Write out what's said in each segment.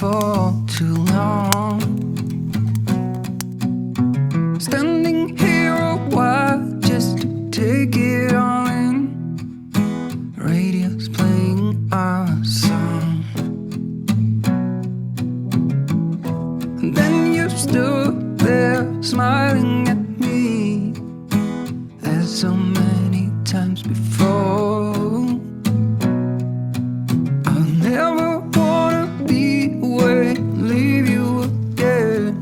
for too long. Standing here a while just to take it all in. Radio's playing our song. And then you stood there smiling at me, as so many times before. I'll never wanna be away, leave you again.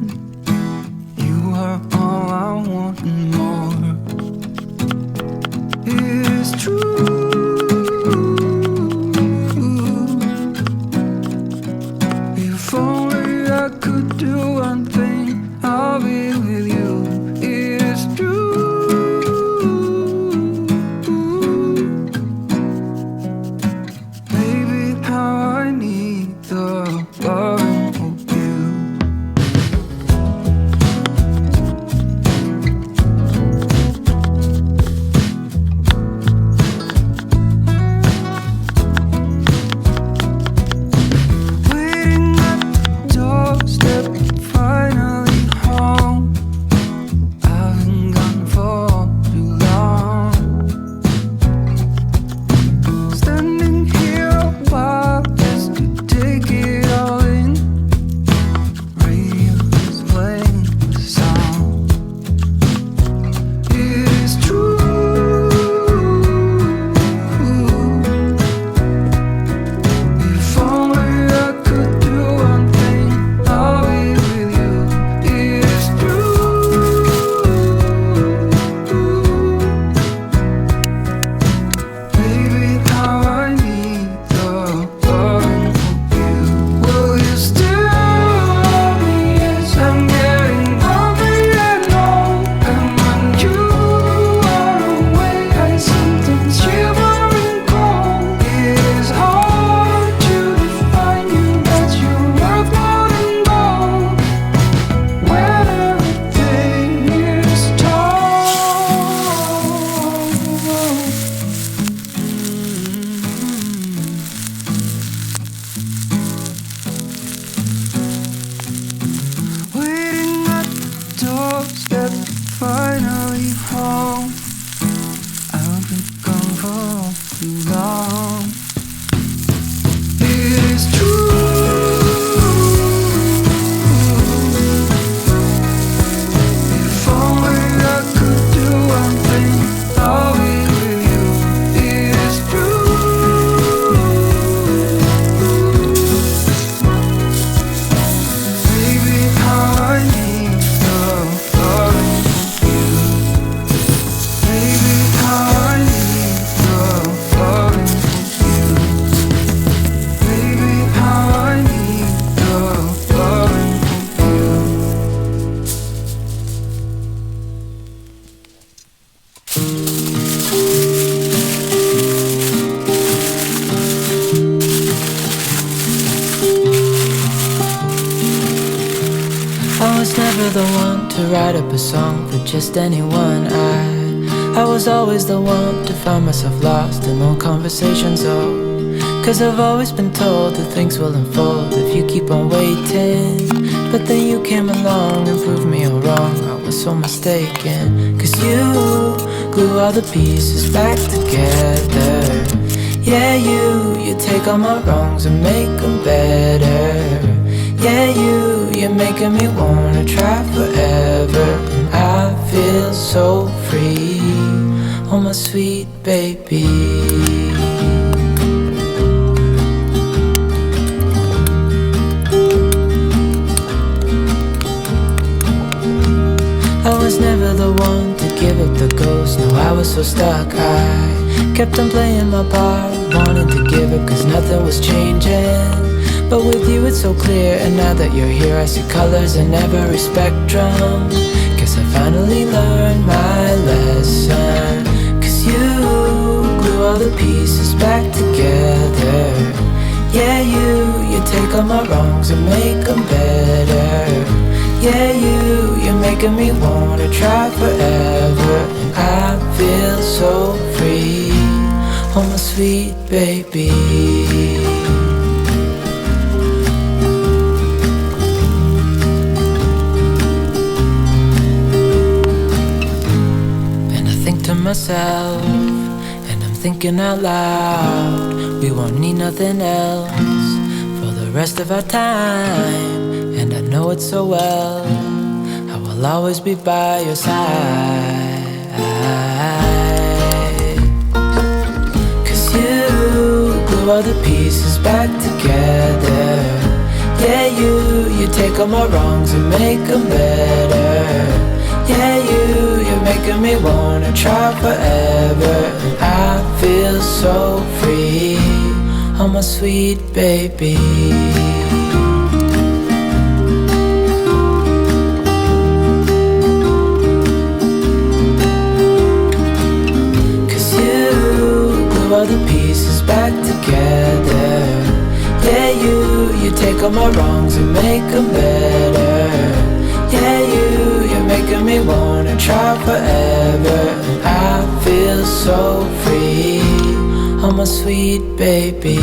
You are all I want and more. It's true. If only I could do one thing, I'll be with you. It's true. Baby, how I need the loving of you. Waiting at the doorstep, finally home. I've been gone for too long. Standing here a while just to take it all in. Radio is playing the song. It is true. If only I could do one thing, I'll be with you. It is true. Baby, how I need the loving of you. Will you still love me as I'm getting hungry and old? And when you are away, I sometimes shiver and cold. It is hard to define you, that you're worth more than gold. When everything is told. Waiting at the doorstep, finally home. I've been gone for too long. It is true. If only I could do one thing, I'll be with you. It is true. Baby, how I need the loving of you. Baby, how I need the loving of you. Baby, how I need the loving of you. I was never the one to write up a song for just anyone. I was always the one to find myself lost in long conversations. Oh, 'cause I've always been told that things will unfold if you keep on waiting. But then you came along and proved me all wrong. I was so mistaken, 'cause you glue all the pieces back together. Yeah, you take all my wrongs and make them better. Yeah, you're making me wanna try forever. And I feel so free, oh my sweet baby. I was never the one to give up the ghost. No, I was so stuck. I kept on playing my part, wanting to give up 'cause nothing was changing. But with you it's so clear, and now that you're here I see colors in every spectrum. Guess I finally learned my lesson. 'Cause you glue all the pieces back together. Yeah, you take all my wrongs and make them better. Yeah, you're making me wanna try forever. And I feel so free, oh my sweet baby. myself, and I'm thinking out loud. We won't need nothing else for the rest of our time, and I know it so well. I will always be by your side. 'Cause you glue all the pieces back together. Yeah, you take all my wrongs and make them better. Yeah, you're making me wanna try forever. And I feel so free, oh my sweet baby. All the pieces back together. Yeah, you take all my wrongs and make them better. Yeah, you're making me wanna try forever. And I feel so free, oh my sweet baby.